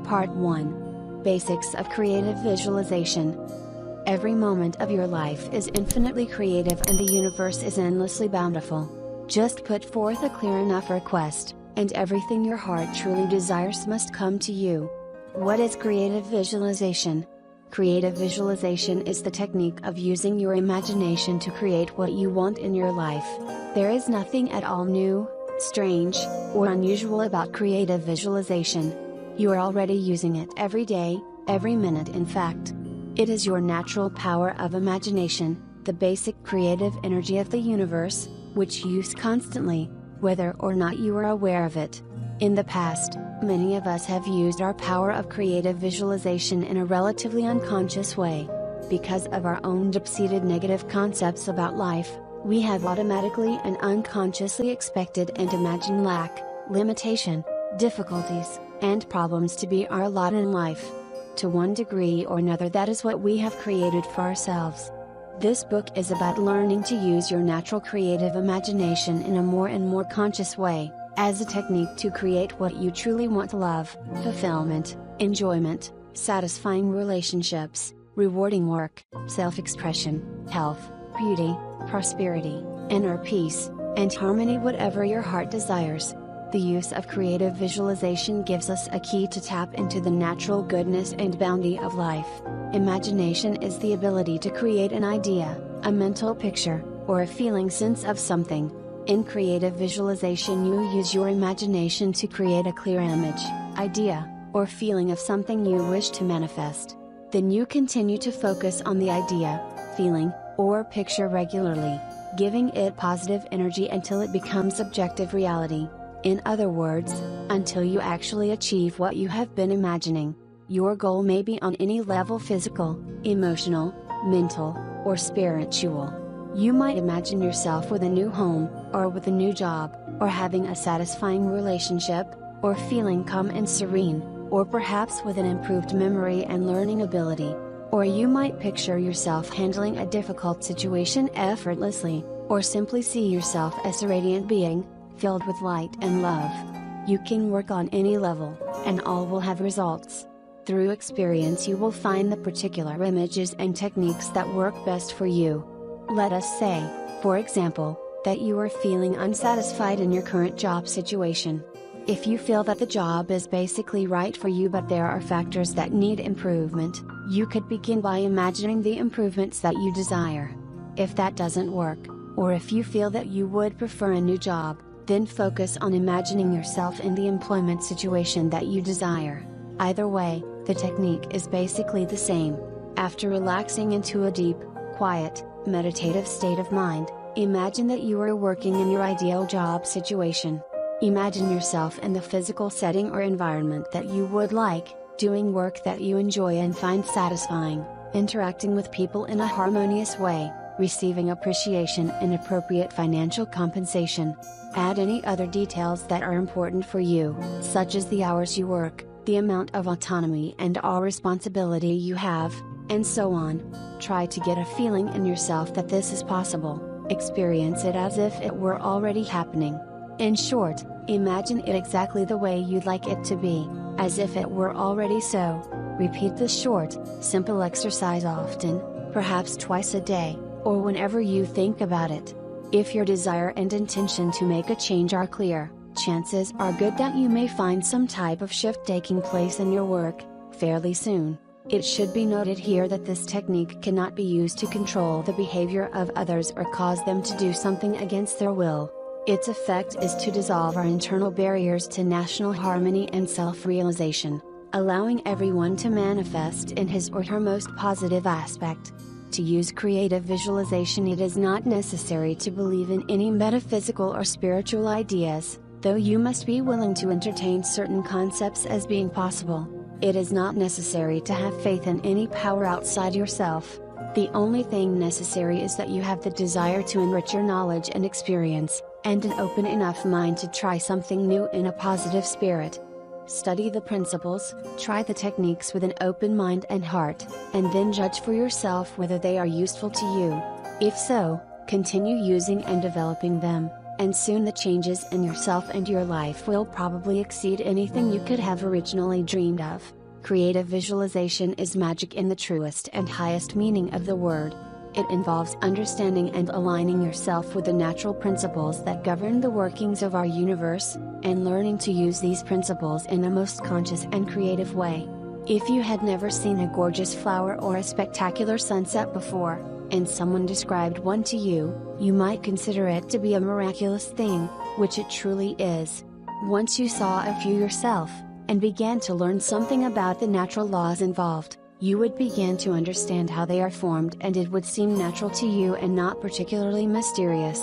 Part 1. Basics of Creative Visualization. Every moment of your life is infinitely creative and the universe is endlessly bountiful. Just put forth a clear enough request, and everything your heart truly desires must come to you. What is creative visualization? Creative visualization is the technique of using your imagination to create what you want in your life. There is nothing at all new, strange, or unusual about creative visualization. You are already using it every day, every minute in fact. It is your natural power of imagination, the basic creative energy of the universe, which you use constantly, whether or not you are aware of it. In the past, many of us have used our power of creative visualization in a relatively unconscious way. Because of our own deep-seated negative concepts about life, we have automatically and unconsciously expected and imagined lack, limitation, difficulties, and problems to be our lot in life. To one degree or another, that is what we have created for ourselves. This book is about learning to use your natural creative imagination in a more and more conscious way, as a technique to create what you truly want: love, fulfillment, enjoyment, satisfying relationships, rewarding work, self-expression, health, beauty, prosperity, inner peace, and harmony, whatever your heart desires. The use of creative visualization gives us a key to tap into the natural goodness and bounty of life. Imagination is the ability to create an idea, a mental picture, or a feeling sense of something. In creative visualization, you use your imagination to create a clear image, idea, or feeling of something you wish to manifest. Then you continue to focus on the idea, feeling, or picture regularly, giving it positive energy until it becomes objective reality. In other words, until you actually achieve what you have been imagining. Your goal may be on any level: physical, emotional, mental, or spiritual. You might imagine yourself with a new home, or with a new job, or having a satisfying relationship, or feeling calm and serene, or perhaps with an improved memory and learning ability. Or you might picture yourself handling a difficult situation effortlessly, or simply see yourself as a radiant being, filled with light and love. You can work on any level, and all will have results. Through experience, you will find the particular images and techniques that work best for you. Let us say, for example, that you are feeling unsatisfied in your current job situation. If you feel that the job is basically right for you but there are factors that need improvement, you could begin by imagining the improvements that you desire. If that doesn't work, or if you feel that you would prefer a new job, then focus on imagining yourself in the employment situation that you desire. Either way, the technique is basically the same. After relaxing into a deep, quiet, meditative state of mind, imagine that you are working in your ideal job situation. Imagine yourself in the physical setting or environment that you would like, doing work that you enjoy and find satisfying, interacting with people in a harmonious way, receiving appreciation and appropriate financial compensation. Add any other details that are important for you, such as the hours you work, the amount of autonomy and all responsibility you have, and so on. Try to get a feeling in yourself that this is possible. Experience it as if it were already happening. In short, imagine it exactly the way you'd like it to be, as if it were already so. Repeat this short, simple exercise often, perhaps twice a day, or whenever you think about it. If your desire and intention to make a change are clear, chances are good that you may find some type of shift taking place in your work, fairly soon. It should be noted here that this technique cannot be used to control the behavior of others or cause them to do something against their will. Its effect is to dissolve our internal barriers to national harmony and self-realization, allowing everyone to manifest in his or her most positive aspect. To use creative visualization, it is not necessary to believe in any metaphysical or spiritual ideas, though you must be willing to entertain certain concepts as being possible. It is not necessary to have faith in any power outside yourself. The only thing necessary is that you have the desire to enrich your knowledge and experience, and an open enough mind to try something new in a positive spirit. Study the principles, try the techniques with an open mind and heart, and then judge for yourself whether they are useful to you. If so, continue using and developing them, and soon the changes in yourself and your life will probably exceed anything you could have originally dreamed of. Creative visualization is magic in the truest and highest meaning of the word. It involves understanding and aligning yourself with the natural principles that govern the workings of our universe, and learning to use these principles in the most conscious and creative way. If you had never seen a gorgeous flower or a spectacular sunset before, and someone described one to you, you might consider it to be a miraculous thing, which it truly is. Once you saw a few yourself, and began to learn something about the natural laws involved, you would begin to understand how they are formed, and it would seem natural to you and not particularly mysterious.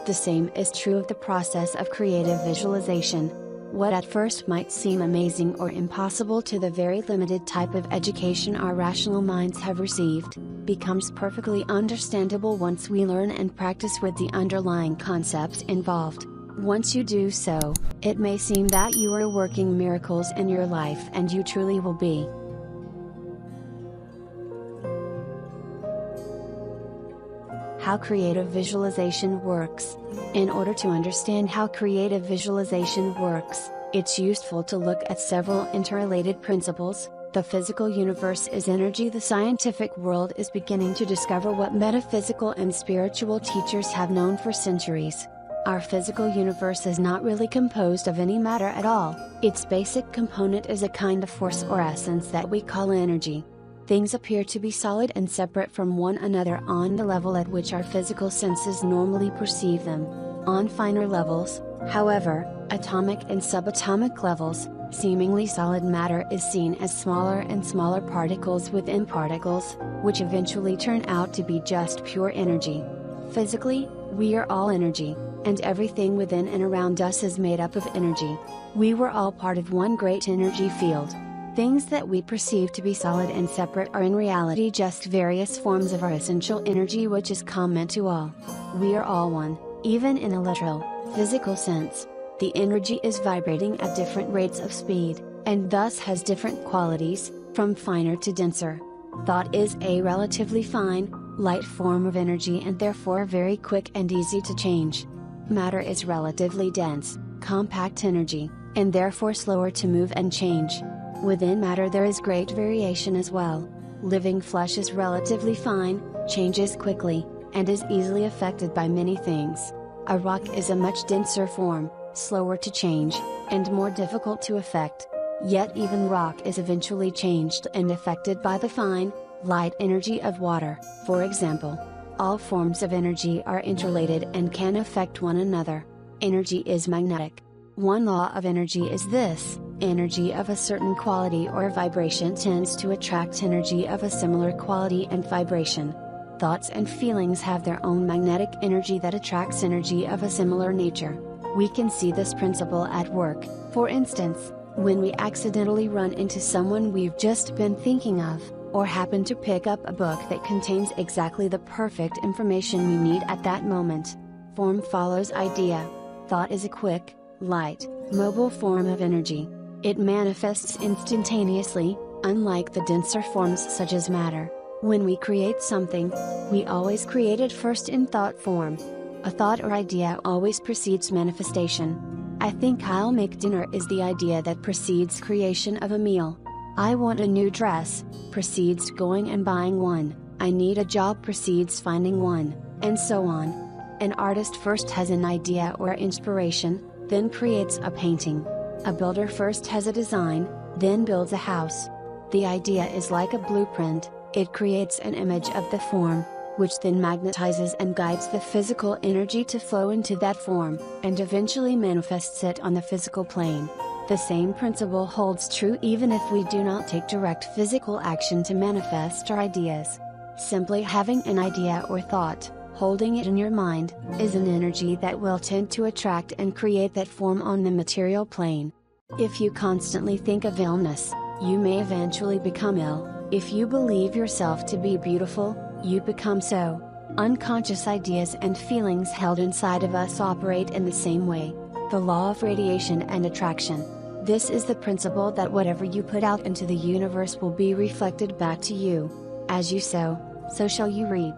The same is true of the process of creative visualization. What at first might seem amazing or impossible to the very limited type of education our rational minds have received, becomes perfectly understandable once we learn and practice with the underlying concepts involved. Once you do so, it may seem that you are working miracles in your life, and you truly will be. How creative visualization works. In order to understand how creative visualization works, it's useful to look at several interrelated principles. The physical universe is energy. The scientific world is beginning to discover what metaphysical and spiritual teachers have known for centuries. Our physical universe is not really composed of any matter at all. Its basic component is a kind of force or essence that we call energy. Things appear to be solid and separate from one another on the level at which our physical senses normally perceive them. On finer levels, however, atomic and subatomic levels, seemingly solid matter is seen as smaller and smaller particles within particles, which eventually turn out to be just pure energy. Physically, we are all energy, and everything within and around us is made up of energy. We were all part of one great energy field. Things that we perceive to be solid and separate are in reality just various forms of our essential energy, which is common to all. We are all one, even in a literal, physical sense. The energy is vibrating at different rates of speed, and thus has different qualities, from finer to denser. Thought is a relatively fine, light form of energy, and therefore very quick and easy to change. Matter is relatively dense, compact energy, and therefore slower to move and change. Within matter there is great variation as well. Living flesh is relatively fine, changes quickly, and is easily affected by many things. A rock is a much denser form, slower to change, and more difficult to affect. Yet even rock is eventually changed and affected by the fine, light energy of water, for example. All forms of energy are interrelated and can affect one another. Energy is magnetic. One law of energy is this: energy of a certain quality or vibration tends to attract energy of a similar quality and vibration. Thoughts and feelings have their own magnetic energy that attracts energy of a similar nature. We can see this principle at work, for instance, when we accidentally run into someone we've just been thinking of, or happen to pick up a book that contains exactly the perfect information we need at that moment. Form follows idea. Thought is a quick, light, mobile form of energy. It manifests instantaneously, unlike the denser forms such as matter. When we create something, we always create it first in thought form. A thought or idea always precedes manifestation. I think I'll make dinner is the idea that precedes creation of a meal. I want a new dress, precedes going and buying one. I need a job precedes finding one, and so on. An artist first has an idea or inspiration, then creates a painting. A builder first has a design, then builds a house. The idea is like a blueprint. It creates an image of the form, which then magnetizes and guides the physical energy to flow into that form, and eventually manifests it on the physical plane. The same principle holds true even if we do not take direct physical action to manifest our ideas. Simply having an idea or thought, holding it in your mind, is an energy that will tend to attract and create that form on the material plane. If you constantly think of illness, you may eventually become ill. If you believe yourself to be beautiful, you become so. Unconscious ideas and feelings held inside of us operate in the same way. The law of radiation and attraction. This is the principle that whatever you put out into the universe will be reflected back to you. As you sow, so shall you reap.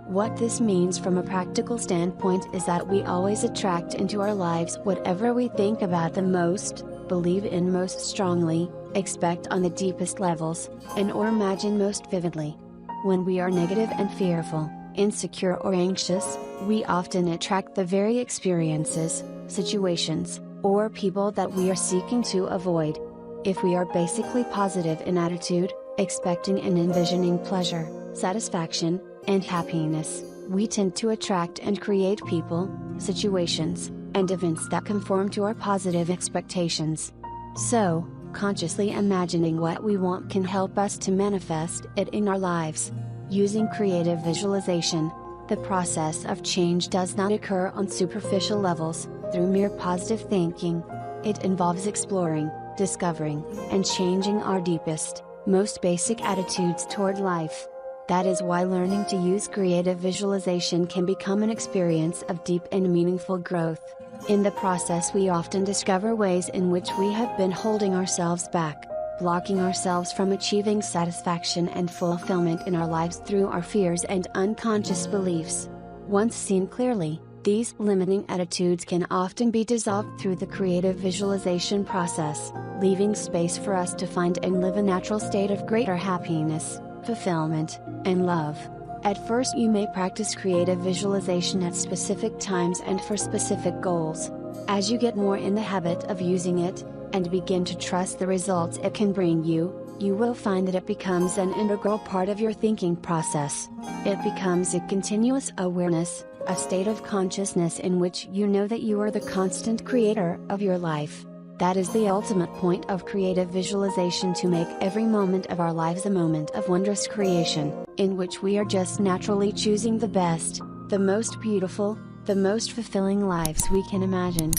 What this means from a practical standpoint is that we always attract into our lives whatever we think about the most, believe in most strongly, expect on the deepest levels, and or imagine most vividly. When we are negative and fearful, insecure or anxious, we often attract the very experiences, situations, or people that we are seeking to avoid. If we are basically positive in attitude, expecting and envisioning pleasure, satisfaction, and happiness, we tend to attract and create people, situations, and events that conform to our positive expectations. So, consciously imagining what we want can help us to manifest it in our lives. Using creative visualization, the process of change does not occur on superficial levels, through mere positive thinking. It involves exploring, discovering, and changing our deepest, most basic attitudes toward life. That is why learning to use creative visualization can become an experience of deep and meaningful growth. In the process, we often discover ways in which we have been holding ourselves back, blocking ourselves from achieving satisfaction and fulfillment in our lives through our fears and unconscious beliefs. Once seen clearly, these limiting attitudes can often be dissolved through the creative visualization process, leaving space for us to find and live a natural state of greater happiness, fulfillment, and love. At first, you may practice creative visualization at specific times and for specific goals. As you get more in the habit of using it, and begin to trust the results it can bring you, you will find that it becomes an integral part of your thinking process. It becomes a continuous awareness, a state of consciousness in which you know that you are the constant creator of your life. That is the ultimate point of creative visualization, to make every moment of our lives a moment of wondrous creation, in which we are just naturally choosing the best, the most beautiful, the most fulfilling lives we can imagine.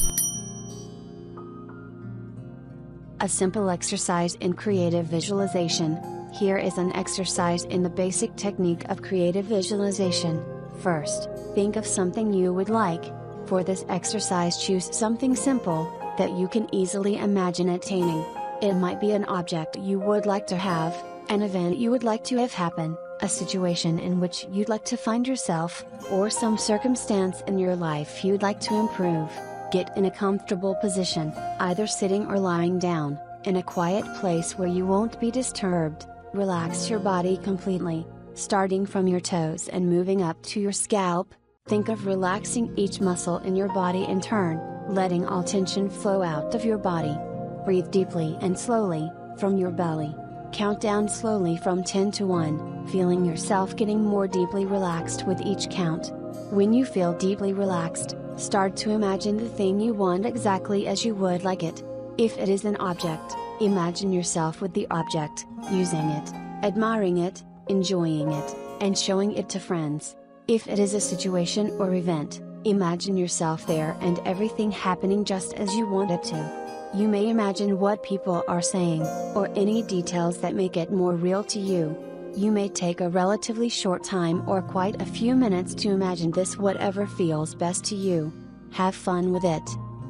A simple exercise in creative visualization. Here is an exercise in the basic technique of creative visualization. First, think of something you would like. For this exercise, choose something simple, that you can easily imagine attaining. It might be an object you would like to have, an event you would like to have happen, a situation in which you'd like to find yourself, or some circumstance in your life you'd like to improve. Get in a comfortable position, either sitting or lying down, in a quiet place where you won't be disturbed. Relax your body completely, starting from your toes and moving up to your scalp. Think of relaxing each muscle in your body in turn, letting all tension flow out of your body. Breathe deeply and slowly, from your belly. Count down slowly from 10 to 1, feeling yourself getting more deeply relaxed with each count. When you feel deeply relaxed, start to imagine the thing you want exactly as you would like it. If it is an object, imagine yourself with the object, using it, admiring it, enjoying it, and showing it to friends. If it is a situation or event, imagine yourself there and everything happening just as you want it to. You may imagine what people are saying, or any details that make it more real to you. You may take a relatively short time or quite a few minutes to imagine this, whatever feels best to you. Have fun with it.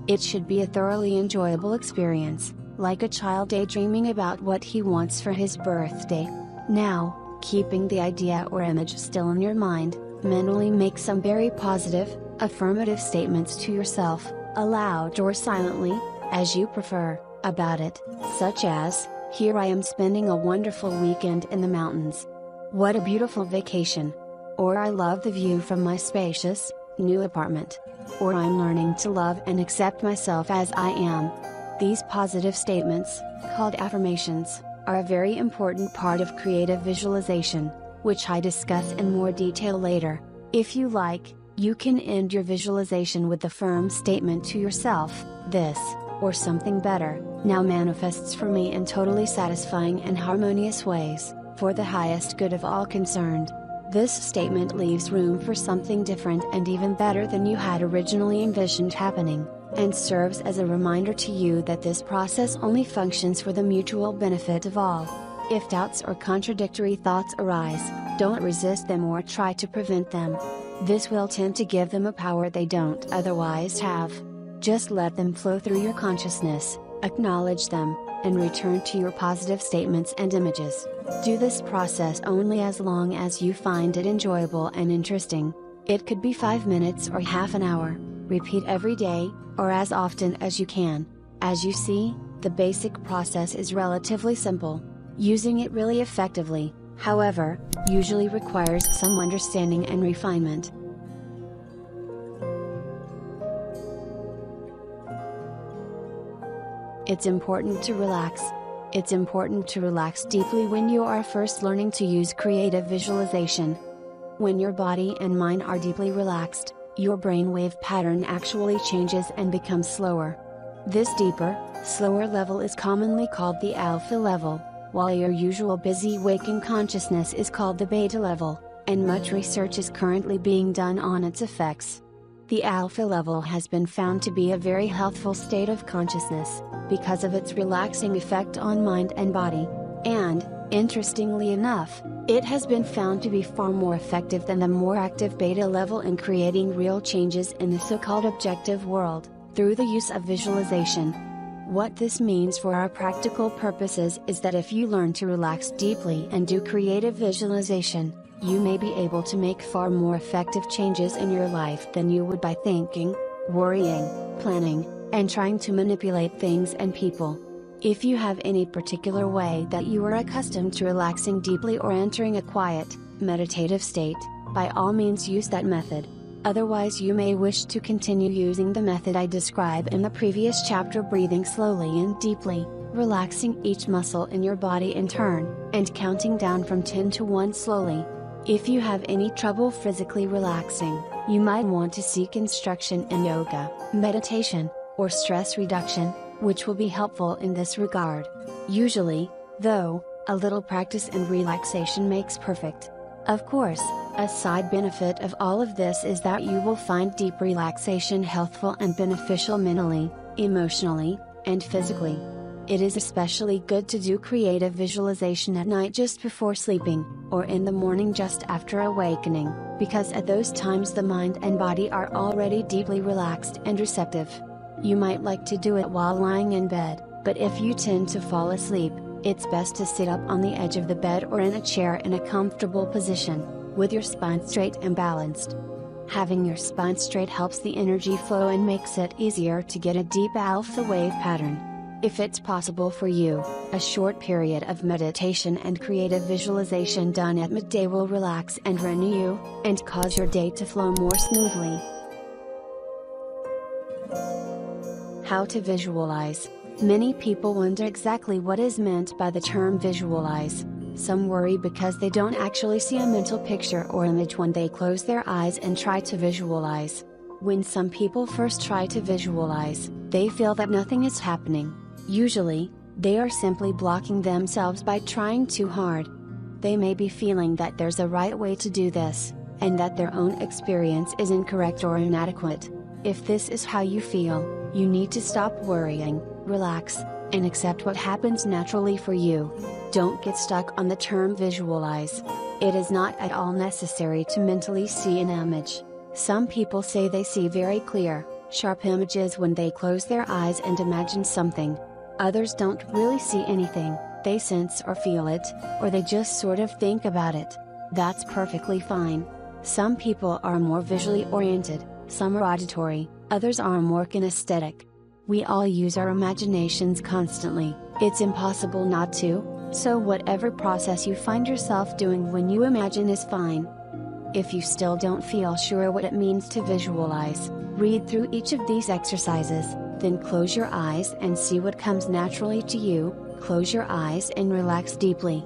It should be a thoroughly enjoyable experience, like a child daydreaming about what he wants for his birthday. Now, keeping the idea or image still in your mind, mentally make some very positive, affirmative statements to yourself, aloud or silently, as you prefer, about it, such as, "Here I am spending a wonderful weekend in the mountains. What a beautiful vacation." Or, "I love the view from my spacious, new apartment." Or, "I'm learning to love and accept myself as I am." These positive statements, called affirmations, are a very important part of creative visualization, which I discuss in more detail later. If you like, you can end your visualization with the firm statement to yourself, "This, or something better, now manifests for me in totally satisfying and harmonious ways, for the highest good of all concerned." This statement leaves room for something different and even better than you had originally envisioned happening, and serves as a reminder to you that this process only functions for the mutual benefit of all. If doubts or contradictory thoughts arise, don't resist them or try to prevent them. This will tend to give them a power they don't otherwise have. Just let them flow through your consciousness, acknowledge them, and return to your positive statements and images. Do this process only as long as you find it enjoyable and interesting. It could be 5 minutes or half an hour. Repeat every day, or as often as you can. As you see, The basic process is relatively simple. Using it really effectively, however, usually requires some understanding and refinement. It's important to relax. It's important to relax deeply when you are first learning to use creative visualization. When your body and mind are deeply relaxed, your brainwave pattern actually changes and becomes slower. This deeper, slower level is commonly called the alpha level, while your usual busy waking consciousness is called the beta level, and much research is currently being done on its effects. The alpha level has been found to be a very healthful state of consciousness, because of its relaxing effect on mind and body, and, interestingly enough, it has been found to be far more effective than the more active beta level in creating real changes in the so-called objective world, through the use of visualization. What this means for our practical purposes is that if you learn to relax deeply and do creative visualization, you may be able to make far more effective changes in your life than you would by thinking, worrying, planning, and trying to manipulate things and people. If you have any particular way that you are accustomed to relaxing deeply or entering a quiet, meditative state, by all means use that method. Otherwise, you may wish to continue using the method I describe in the previous chapter, breathing slowly and deeply, relaxing each muscle in your body in turn, and counting down from 10 to 1 slowly. If you have any trouble physically relaxing, you might want to seek instruction in yoga, meditation, or stress reduction, which will be helpful in this regard. Usually, though, a little practice and relaxation makes perfect. Of course, a side benefit of all of this is that you will find deep relaxation healthful and beneficial mentally, emotionally, and physically. It is especially good to do creative visualization at night just before sleeping, or in the morning just after awakening, because at those times the mind and body are already deeply relaxed and receptive. You might like to do it while lying in bed, but if you tend to fall asleep, it's best to sit up on the edge of the bed or in a chair in a comfortable position, with your spine straight and balanced. Having your spine straight helps the energy flow and makes it easier to get a deep alpha wave pattern. If it's possible for you, a short period of meditation and creative visualization done at midday will relax and renew you, and cause your day to flow more smoothly. How to visualize. Many people wonder exactly what is meant by the term visualize. Some worry because they don't actually see a mental picture or image when they close their eyes and try to visualize. When some people first try to visualize, they feel that nothing is happening. Usually, they are simply blocking themselves by trying too hard. They may be feeling that there's a right way to do this, and that their own experience is incorrect or inadequate. If this is how you feel, you need to stop worrying, relax, and accept what happens naturally for you. Don't get stuck on the term visualize. It is not at all necessary to mentally see an image. Some people say they see very clear, sharp images when they close their eyes and imagine something. Others don't really see anything, they sense or feel it, or they just sort of think about it. That's perfectly fine. Some people are more visually oriented, some are auditory, others are more kinesthetic. We all use our imaginations constantly, it's impossible not to, so whatever process you find yourself doing when you imagine is fine. If you still don't feel sure what it means to visualize, read through each of these exercises, then close your eyes and see what comes naturally to you. Close your eyes and relax deeply.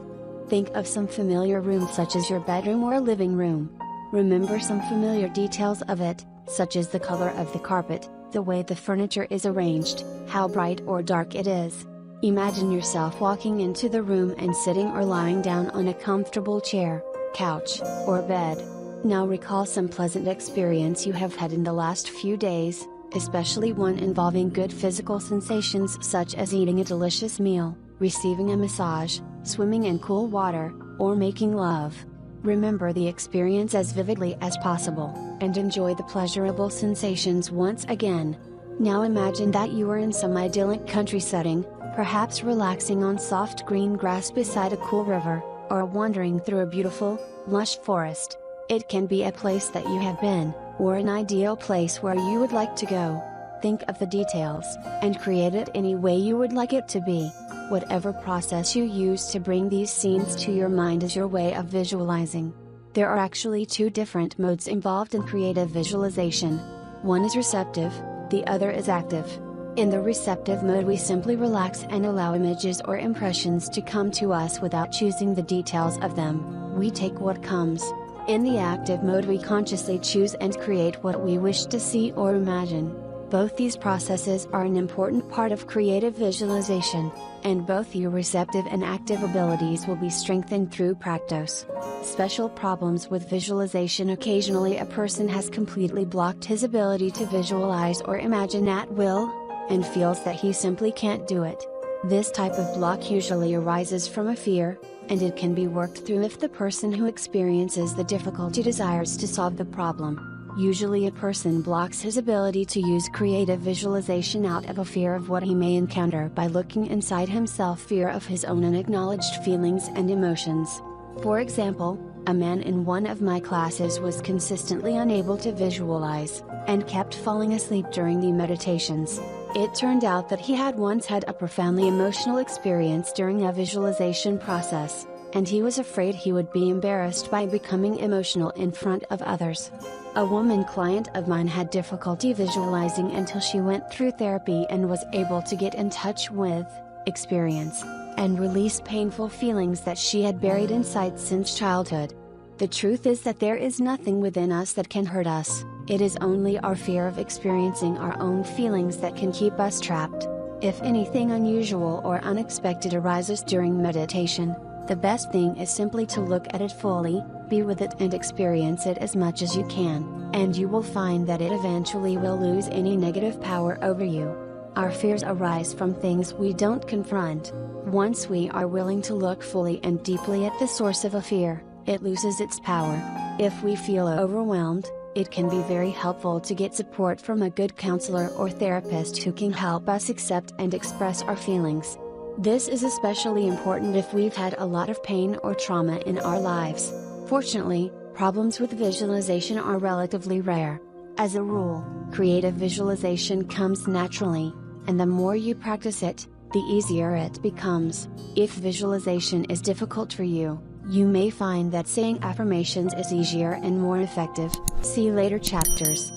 Think of some familiar room such as your bedroom or living room. Remember some familiar details of it, such as the color of the carpet, the way the furniture is arranged, how bright or dark it is. Imagine yourself walking into the room and sitting or lying down on a comfortable chair, couch, or bed. Now recall some pleasant experience you have had in the last few days, especially one involving good physical sensations such as eating a delicious meal, receiving a massage, swimming in cool water, or making love. Remember the experience as vividly as possible, and enjoy the pleasurable sensations once again. Now imagine that you are in some idyllic country setting, perhaps relaxing on soft green grass beside a cool river, or wandering through a beautiful, lush forest. It can be a place that you have been, or an ideal place where you would like to go. Think of the details, and create it any way you would like it to be. Whatever process you use to bring these scenes to your mind is your way of visualizing. There are actually two different modes involved in creative visualization. One is receptive, the other is active. In the receptive mode, we simply relax and allow images or impressions to come to us without choosing the details of them. We take what comes. In the active mode, we consciously choose and create what we wish to see or imagine. Both these processes are an important part of creative visualization, and both your receptive and active abilities will be strengthened through practice. Special problems with visualization: occasionally a person has completely blocked his ability to visualize or imagine at will, and feels that he simply can't do it. This type of block usually arises from a fear, and it can be worked through if the person who experiences the difficulty desires to solve the problem. Usually a person blocks his ability to use creative visualization out of a fear of what he may encounter by looking inside himself, fear of his own unacknowledged feelings and emotions. For example, a man in one of my classes was consistently unable to visualize, and kept falling asleep during the meditations. It turned out that he had once had a profoundly emotional experience during a visualization process, and he was afraid he would be embarrassed by becoming emotional in front of others. A woman client of mine had difficulty visualizing until she went through therapy and was able to get in touch with, experience, and release painful feelings that she had buried inside since childhood. The truth is that there is nothing within us that can hurt us. It is only our fear of experiencing our own feelings that can keep us trapped. If anything unusual or unexpected arises during meditation, the best thing is simply to look at it fully, be with it and experience it as much as you can, and you will find that it eventually will lose any negative power over you. Our fears arise from things we don't confront. Once we are willing to look fully and deeply at the source of a fear, it loses its power. If we feel overwhelmed, it can be very helpful to get support from a good counselor or therapist who can help us accept and express our feelings. This is especially important if we've had a lot of pain or trauma in our lives. Fortunately, problems with visualization are relatively rare. As a rule, creative visualization comes naturally, and the more you practice it, the easier it becomes. If visualization is difficult for you, you may find that saying affirmations is easier and more effective. See later chapters.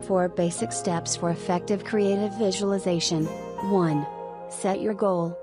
4 Basic Steps for Effective Creative Visualization. 1. Set your goal.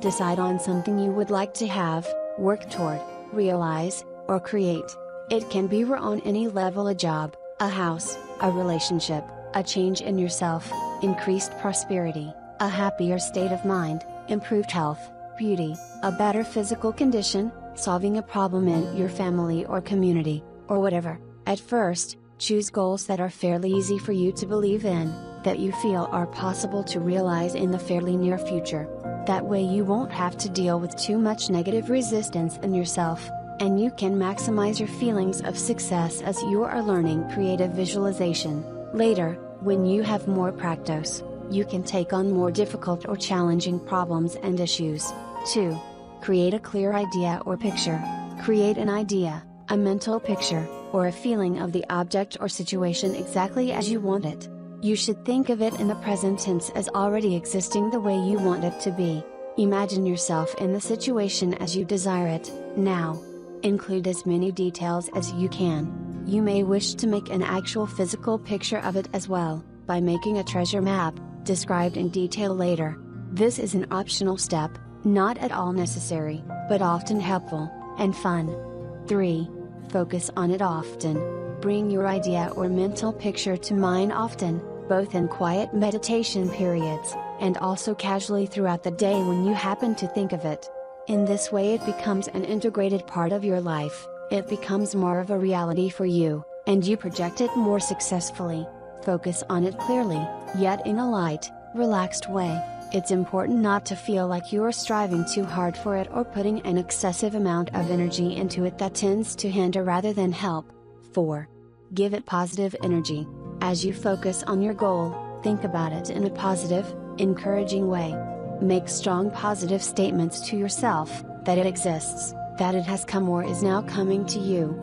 Decide on something you would like to have, work toward, realize, or create. It can be on any level: a job, a house, a relationship, a change in yourself, increased prosperity, a happier state of mind, improved health, beauty, a better physical condition, solving a problem in your family or community, or whatever. At first, choose goals that are fairly easy for you to believe in, that you feel are possible to realize in the fairly near future. That way you won't have to deal with too much negative resistance in yourself, and you can maximize your feelings of success as you are learning creative visualization. Later, when you have more practice, you can take on more difficult or challenging problems and issues. 2. Create a clear idea or picture. Create an idea, a mental picture, or a feeling of the object or situation exactly as you want it. You should think of it in the present tense as already existing the way you want it to be. Imagine yourself in the situation as you desire it, now. Include as many details as you can. You may wish to make an actual physical picture of it as well, by making a treasure map, described in detail later. This is an optional step, not at all necessary, but often helpful, and fun. 3. Focus on it often. Bring your idea or mental picture to mind often, both in quiet meditation periods, and also casually throughout the day when you happen to think of it. In this way it becomes an integrated part of your life, it becomes more of a reality for you, and you project it more successfully. Focus on it clearly, yet in a light, relaxed way. It's important not to feel like you are striving too hard for it or putting an excessive amount of energy into it that tends to hinder rather than help. 4. Give it positive energy. As you focus on your goal, think about it in a positive, encouraging way. Make strong positive statements to yourself, that it exists, that it has come or is now coming to you.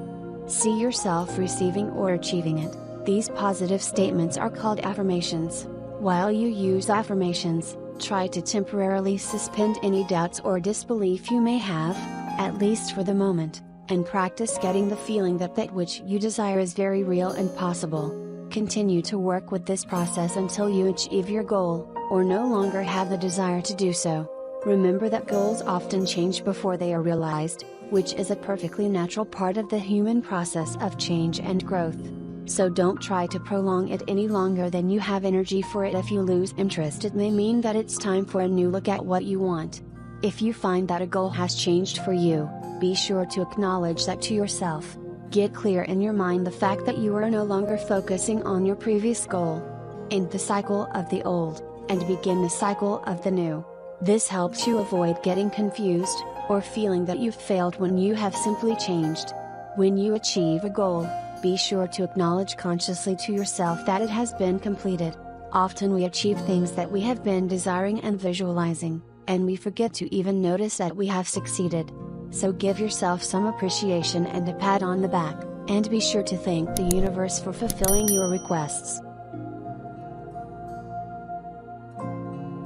See yourself receiving or achieving it. These positive statements are called affirmations. While you use affirmations, try to temporarily suspend any doubts or disbelief you may have, at least for the moment, and practice getting the feeling that that which you desire is very real and possible. Continue to work with this process until you achieve your goal, or no longer have the desire to do so. Remember that goals often change before they are realized, which is a perfectly natural part of the human process of change and growth. So don't try to prolong it any longer than you have energy for it. If you lose interest, it may mean that it's time for a new look at what you want. If you find that a goal has changed for you, be sure to acknowledge that to yourself. Get clear in your mind the fact that you are no longer focusing on your previous goal. End the cycle of the old, and begin the cycle of the new. This helps you avoid getting confused, or feeling that you've failed when you have simply changed. When you achieve a goal, be sure to acknowledge consciously to yourself that it has been completed. Often we achieve things that we have been desiring and visualizing, and we forget to even notice that we have succeeded. So give yourself some appreciation and a pat on the back, and be sure to thank the universe for fulfilling your requests.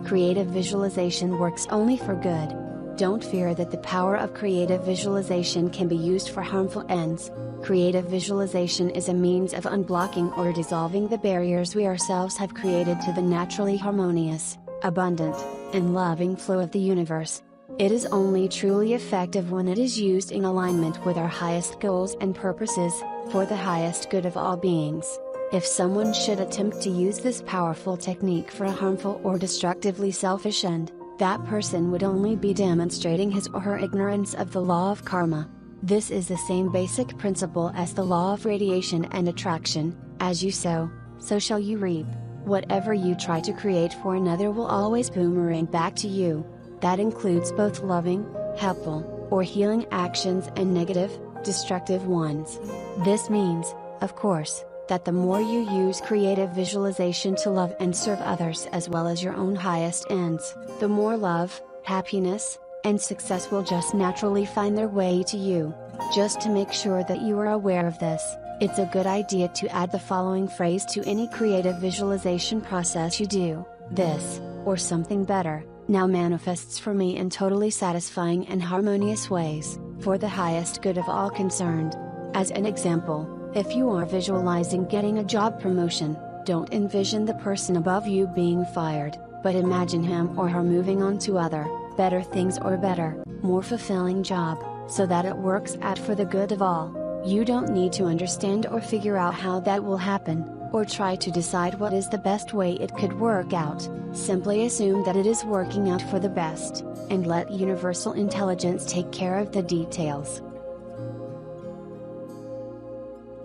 Creative visualization works only for good. Don't fear that the power of creative visualization can be used for harmful ends. Creative visualization is a means of unblocking or dissolving the barriers we ourselves have created to the naturally harmonious, abundant, and loving flow of the universe. It is only truly effective when it is used in alignment with our highest goals and purposes, for the highest good of all beings. If someone should attempt to use this powerful technique for a harmful or destructively selfish end, that person would only be demonstrating his or her ignorance of the law of karma. This is the same basic principle as the law of radiation and attraction: as you sow, so shall you reap. Whatever you try to create for another will always boomerang back to you. That includes both loving, helpful, or healing actions and negative, destructive ones. This means, of course, that the more you use creative visualization to love and serve others as well as your own highest ends, the more love, happiness, and success will just naturally find their way to you. Just to make sure that you are aware of this, it's a good idea to add the following phrase to any creative visualization process you do: "This, or something better, now manifests for me in totally satisfying and harmonious ways, for the highest good of all concerned." As an example, if you are visualizing getting a job promotion, don't envision the person above you being fired, but imagine him or her moving on to other, better things or better, more fulfilling job, so that it works out for the good of all. You don't need to understand or figure out how that will happen, or try to decide what is the best way it could work out. Simply assume that it is working out for the best, and let universal intelligence take care of the details.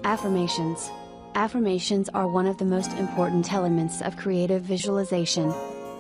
Affirmations. Affirmations are one of the most important elements of creative visualization.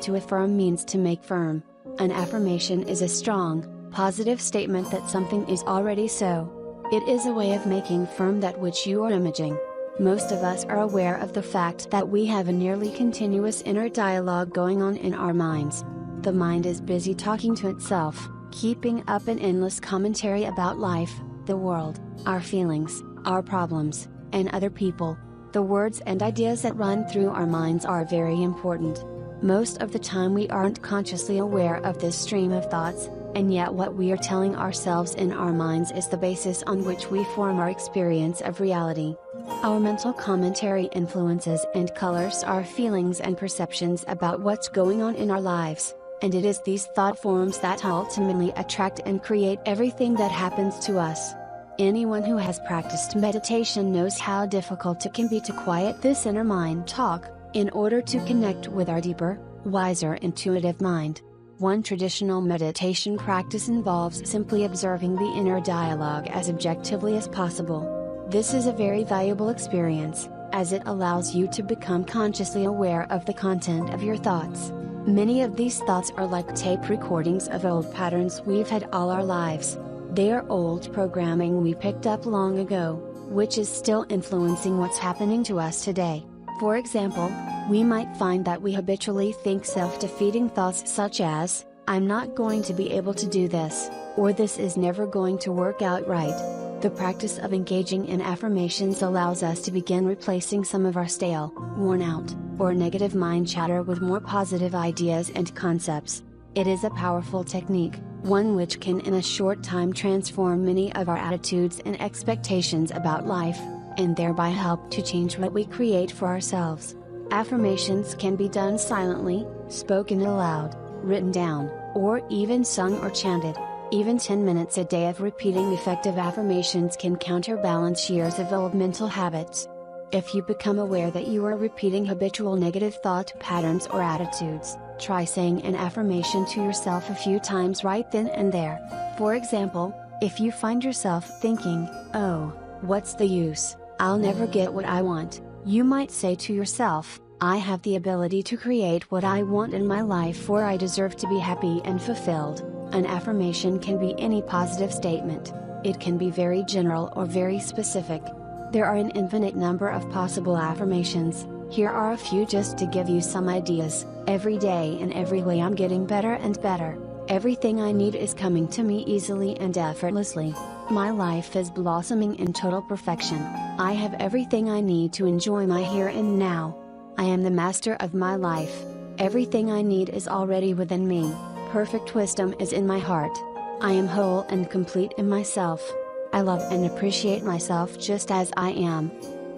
To affirm means to make firm. An affirmation is a strong, positive statement that something is already so. It is a way of making firm that which you are imaging. Most of us are aware of the fact that we have a nearly continuous inner dialogue going on in our minds. The mind is busy talking to itself, keeping up an endless commentary about life, the world, our feelings, our problems, and other people. The words and ideas that run through our minds are very important. Most of the time we aren't consciously aware of this stream of thoughts, and yet what we are telling ourselves in our minds is the basis on which we form our experience of reality. Our mental commentary influences and colors our feelings and perceptions about what's going on in our lives, and it is these thought forms that ultimately attract and create everything that happens to us. Anyone who has practiced meditation knows how difficult it can be to quiet this inner mind talk, in order to connect with our deeper, wiser intuitive mind. One traditional meditation practice involves simply observing the inner dialogue as objectively as possible. This is a very valuable experience, as it allows you to become consciously aware of the content of your thoughts. Many of these thoughts are like tape recordings of old patterns we've had all our lives. They are old programming we picked up long ago, which is still influencing what's happening to us today. For example, we might find that we habitually think self-defeating thoughts such as, "I'm not going to be able to do this," or "this is never going to work out right." The practice of engaging in affirmations allows us to begin replacing some of our stale, worn out, or negative mind chatter with more positive ideas and concepts. It is a powerful technique, one which can in a short time transform many of our attitudes and expectations about life, and thereby help to change what we create for ourselves. Affirmations can be done silently, spoken aloud, written down, or even sung or chanted. Even 10 minutes a day of repeating effective affirmations can counterbalance years of old mental habits. If you become aware that you are repeating habitual negative thought patterns or attitudes, try saying an affirmation to yourself a few times right then and there. For example, if you find yourself thinking, "Oh, what's the use? I'll never get what I want," you might say to yourself, "I have the ability to create what I want in my life, for I deserve to be happy and fulfilled." An affirmation can be any positive statement. It can be very general or very specific. There are an infinite number of possible affirmations. Here are a few just to give you some ideas. Every day in every way I'm getting better and better. Everything I need is coming to me easily and effortlessly. My life is blossoming in total perfection. I have everything I need to enjoy my here and now. I am the master of my life. Everything I need is already within me. Perfect wisdom is in my heart. I am whole and complete in myself. I love and appreciate myself just as I am.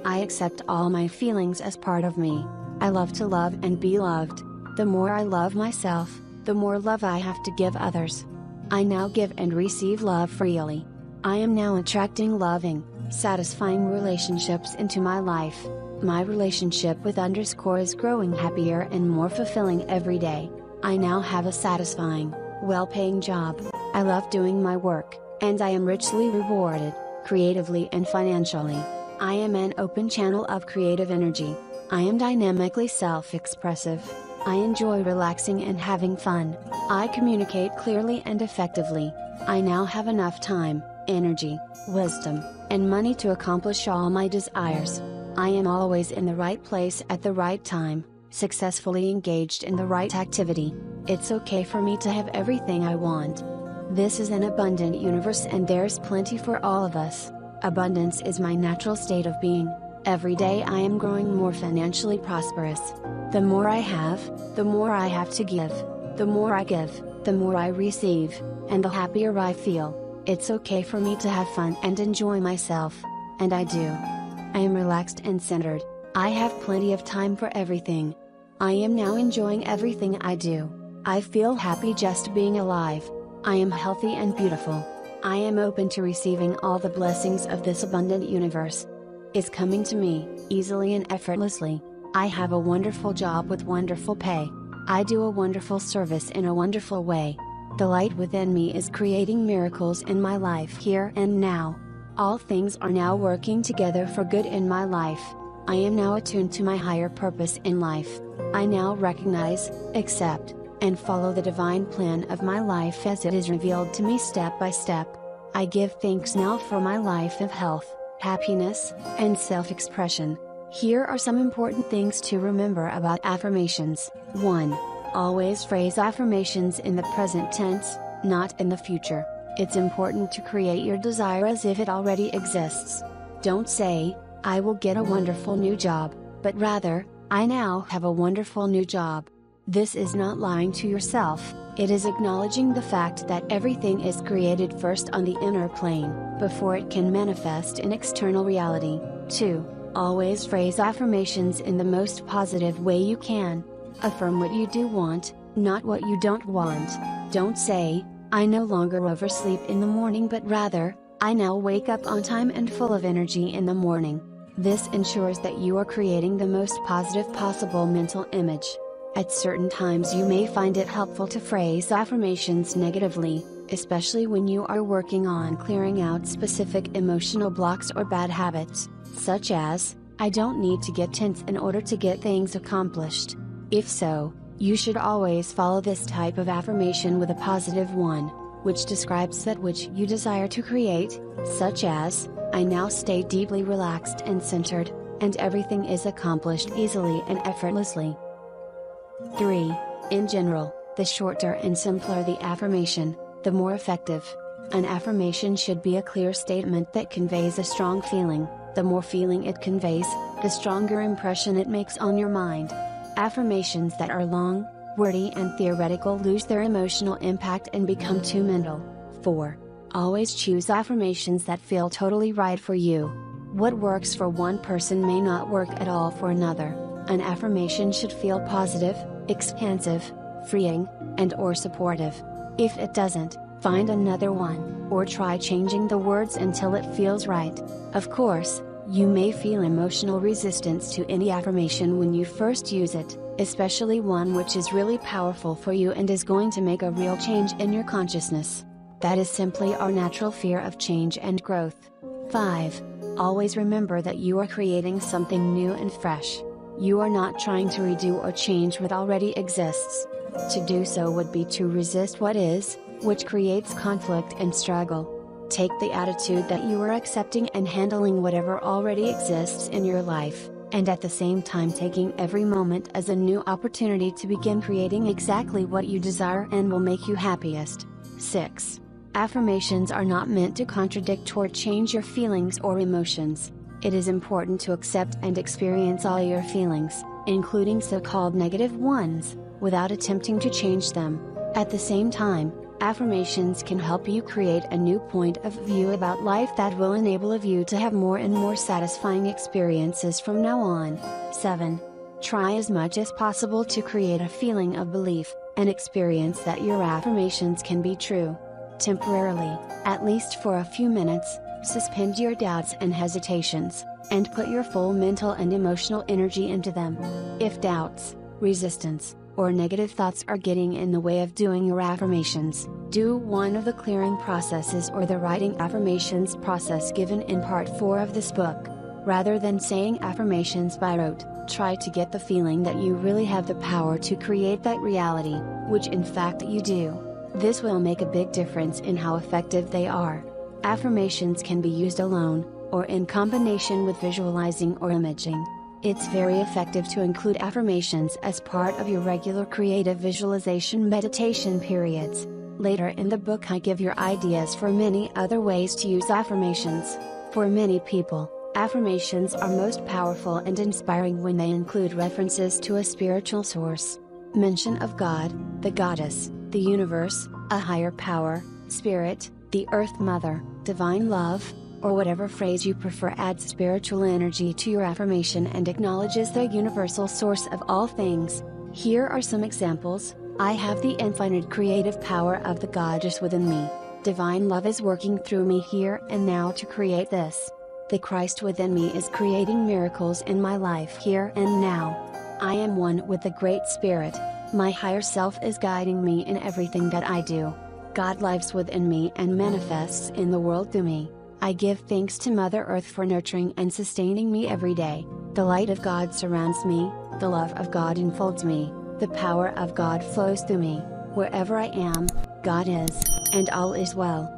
I accept all my feelings as part of me. I love to love and be loved. The more I love myself, the more love I have to give others. I now give and receive love freely. I am now attracting loving, satisfying relationships into my life. My relationship with _ is growing happier and more fulfilling every day. I now have a satisfying, well-paying job. I love doing my work, and I am richly rewarded, creatively and financially. I am an open channel of creative energy. I am dynamically self-expressive. I enjoy relaxing and having fun. I communicate clearly and effectively. I now have enough time, energy, wisdom, and money to accomplish all my desires. I am always in the right place at the right time, successfully engaged in the right activity. It's okay for me to have everything I want. This is an abundant universe and there's plenty for all of us. Abundance is my natural state of being. Every day I am growing more financially prosperous. The more I have, the more I have to give. The more I give, the more I receive, and the happier I feel. It's okay for me to have fun and enjoy myself. And I do. I am relaxed and centered. I have plenty of time for everything. I am now enjoying everything I do. I feel happy just being alive. I am healthy and beautiful. I am open to receiving all the blessings of this abundant universe. It's coming to me, easily and effortlessly. I have a wonderful job with wonderful pay. I do a wonderful service in a wonderful way. The light within me is creating miracles in my life here and now. All things are now working together for good in my life. I am now attuned to my higher purpose in life. I now recognize, accept, and follow the divine plan of my life as it is revealed to me step by step. I give thanks now for my life of health, happiness, and self-expression. Here are some important things to remember about affirmations. 1. Always phrase affirmations in the present tense, not in the future. It's important to create your desire as if it already exists. Don't say, "I will get a wonderful new job," but rather, "I now have a wonderful new job." This is not lying to yourself, it is acknowledging the fact that everything is created first on the inner plane, before it can manifest in external reality. 2. Always phrase affirmations in the most positive way you can. Affirm what you do want, not what you don't want. Don't say, "I no longer oversleep in the morning," but rather, "I now wake up on time and full of energy in the morning." This ensures that you are creating the most positive possible mental image. At certain times you may find it helpful to phrase affirmations negatively, especially when you are working on clearing out specific emotional blocks or bad habits, such as, "I don't need to get tense in order to get things accomplished." If so, you should always follow this type of affirmation with a positive one, which describes that which you desire to create, such as, "I now stay deeply relaxed and centered, and everything is accomplished easily and effortlessly." 3. In general, the shorter and simpler the affirmation, the more effective. An affirmation should be a clear statement that conveys a strong feeling. The more feeling it conveys, the stronger impression it makes on your mind. Affirmations that are long, wordy and theoretical lose their emotional impact and become too mental. 4. Always choose affirmations that feel totally right for you. What works for one person may not work at all for another. An affirmation should feel positive, expansive, freeing, and/or supportive. If it doesn't, find another one, or try changing the words until it feels right. Of course, you may feel emotional resistance to any affirmation when you first use it, especially one which is really powerful for you and is going to make a real change in your consciousness. That is simply our natural fear of change and growth. 5. Always remember that you are creating something new and fresh. You are not trying to redo or change what already exists. To do so would be to resist what is, which creates conflict and struggle. Take the attitude that you are accepting and handling whatever already exists in your life, and at the same time taking every moment as a new opportunity to begin creating exactly what you desire and will make you happiest. 6. Affirmations are not meant to contradict or change your feelings or emotions. It is important to accept and experience all your feelings, including so-called negative ones, without attempting to change them. At the same time, affirmations can help you create a new point of view about life that will enable you to have more and more satisfying experiences from now on. 7. Try as much as possible to create a feeling of belief, an experience that your affirmations can be true. Temporarily, at least for a few minutes, suspend your doubts and hesitations, and put your full mental and emotional energy into them. If doubts, resistance, or negative thoughts are getting in the way of doing your affirmations, do one of the clearing processes or the writing affirmations process given in part 4 of this book. Rather than saying affirmations by rote, try to get the feeling that you really have the power to create that reality, which in fact you do. This will make a big difference in how effective they are. Affirmations can be used alone, or in combination with visualizing or imaging. It's very effective to include affirmations as part of your regular creative visualization meditation periods. Later in the book I give your ideas for many other ways to use affirmations. For many people, affirmations are most powerful and inspiring when they include references to a spiritual source. Mention of God, the goddess, the universe, a higher power, spirit, the Earth Mother, divine love, or whatever phrase you prefer adds spiritual energy to your affirmation and acknowledges the universal source of all things. Here are some examples. I have the infinite creative power of the goddess within me. Divine love is working through me here and now to create this. The Christ within me is creating miracles in my life here and now. I am one with the Great Spirit. My higher self is guiding me in everything that I do. God lives within me and manifests in the world through me. I give thanks to Mother Earth for nurturing and sustaining me every day. The light of God surrounds me, the love of God enfolds me, the power of God flows through me. Wherever I am, God is, and all is well.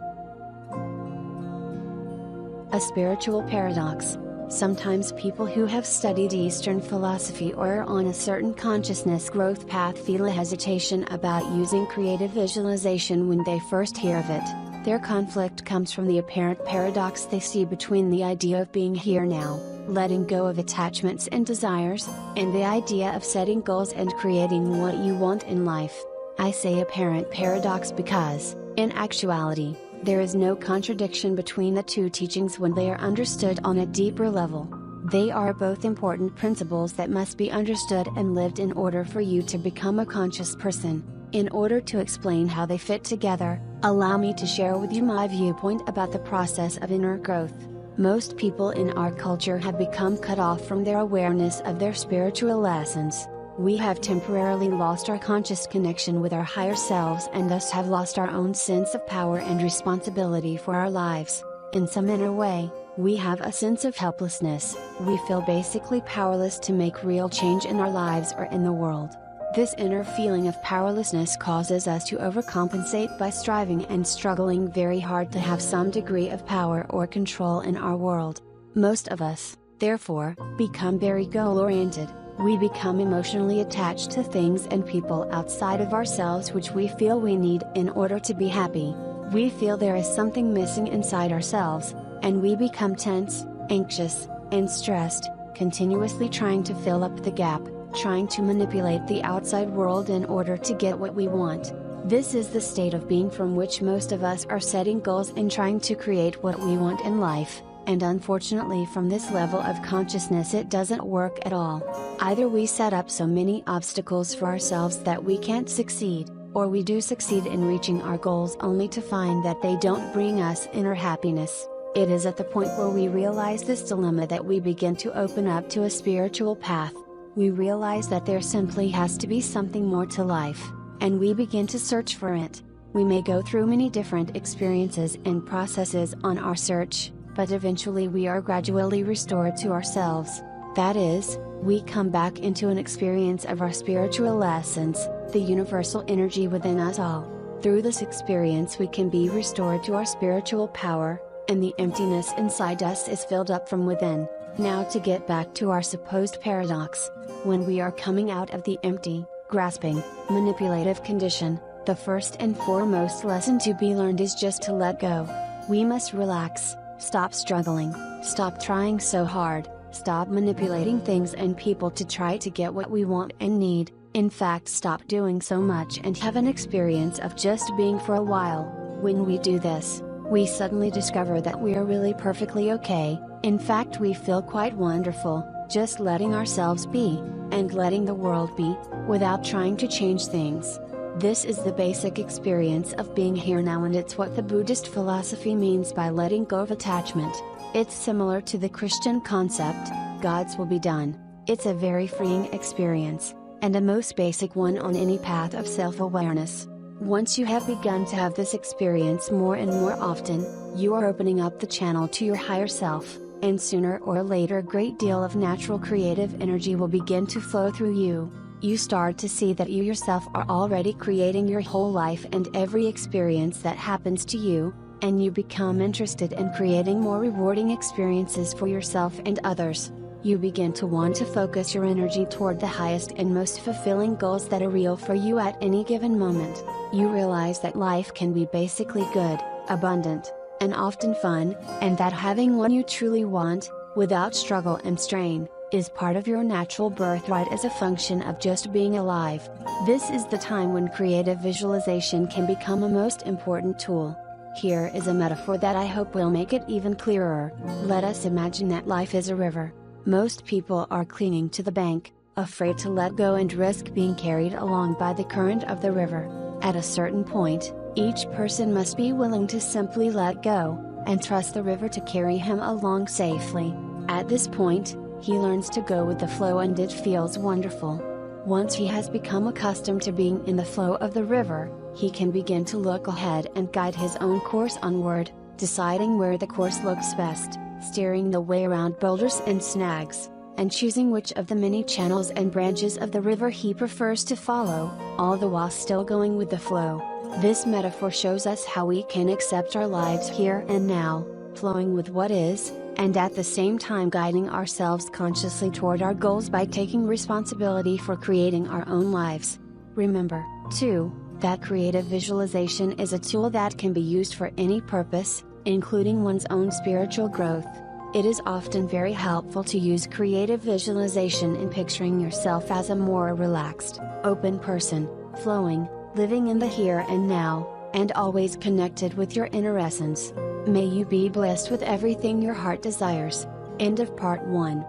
A spiritual paradox. Sometimes people who have studied Eastern philosophy or are on a certain consciousness growth path feel a hesitation about using creative visualization when they first hear of it. Their conflict comes from the apparent paradox they see between the idea of being here now, letting go of attachments and desires, and the idea of setting goals and creating what you want in life. I say apparent paradox because, in actuality, there is no contradiction between the two teachings when they are understood on a deeper level. They are both important principles that must be understood and lived in order for you to become a conscious person. In order to explain how they fit together, allow me to share with you my viewpoint about the process of inner growth. Most people in our culture have become cut off from their awareness of their spiritual essence. We have temporarily lost our conscious connection with our higher selves and thus have lost our own sense of power and responsibility for our lives. In some inner way, we have a sense of helplessness. We feel basically powerless to make real change in our lives or in the world. This inner feeling of powerlessness causes us to overcompensate by striving and struggling very hard to have some degree of power or control in our world. Most of us, therefore, become very goal-oriented. We become emotionally attached to things and people outside of ourselves which we feel we need in order to be happy. We feel there is something missing inside ourselves, and we become tense, anxious, and stressed, continuously trying to fill up the gap, trying to manipulate the outside world in order to get what we want. This is the state of being from which most of us are setting goals and trying to create what we want in life, and unfortunately from this level of consciousness it doesn't work at all. Either we set up so many obstacles for ourselves that we can't succeed, or we do succeed in reaching our goals only to find that they don't bring us inner happiness. It is at the point where we realize this dilemma that we begin to open up to a spiritual path. We realize that there simply has to be something more to life, and we begin to search for it. We may go through many different experiences and processes on our search, but eventually we are gradually restored to ourselves. That is, we come back into an experience of our spiritual essence, the universal energy within us all. Through this experience we can be restored to our spiritual power, and the emptiness inside us is filled up from within. Now to get back to our supposed paradox. When we are coming out of the empty, grasping, manipulative condition, the first and foremost lesson to be learned is just to let go. We must relax, stop struggling, stop trying so hard, stop manipulating things and people to try to get what we want and need. In fact, stop doing so much and have an experience of just being for a while. When we do this, we suddenly discover that we are really perfectly okay. In fact, we feel quite wonderful, just letting ourselves be, and letting the world be, without trying to change things. This is the basic experience of being here now, and it's what the Buddhist philosophy means by letting go of attachment. It's similar to the Christian concept, God's will be done. It's a very freeing experience, and a most basic one on any path of self-awareness. Once you have begun to have this experience more and more often, you are opening up the channel to your higher self, and sooner or later a great deal of natural creative energy will begin to flow through you. You start to see that you yourself are already creating your whole life and every experience that happens to you, and you become interested in creating more rewarding experiences for yourself and others. You begin to want to focus your energy toward the highest and most fulfilling goals that are real for you at any given moment. You realize that life can be basically good, abundant, and often fun, and that having what you truly want, without struggle and strain, is part of your natural birthright as a function of just being alive. This is the time when creative visualization can become a most important tool. Here is a metaphor that I hope will make it even clearer. Let us imagine that life is a river. Most people are clinging to the bank, afraid to let go and risk being carried along by the current of the river. At a certain point, each person must be willing to simply let go, and trust the river to carry him along safely. At this point, he learns to go with the flow, and it feels wonderful. Once he has become accustomed to being in the flow of the river, he can begin to look ahead and guide his own course onward, deciding where the course looks best, steering the way around boulders and snags, and choosing which of the many channels and branches of the river he prefers to follow, all the while still going with the flow. This metaphor shows us how we can accept our lives here and now, flowing with what is, and at the same time guiding ourselves consciously toward our goals by taking responsibility for creating our own lives. Remember, too, that creative visualization is a tool that can be used for any purpose, including one's own spiritual growth. It is often very helpful to use creative visualization in picturing yourself as a more relaxed, open person, flowing, living in the here and now, and always connected with your inner essence. May you be blessed with everything your heart desires. End of part 1.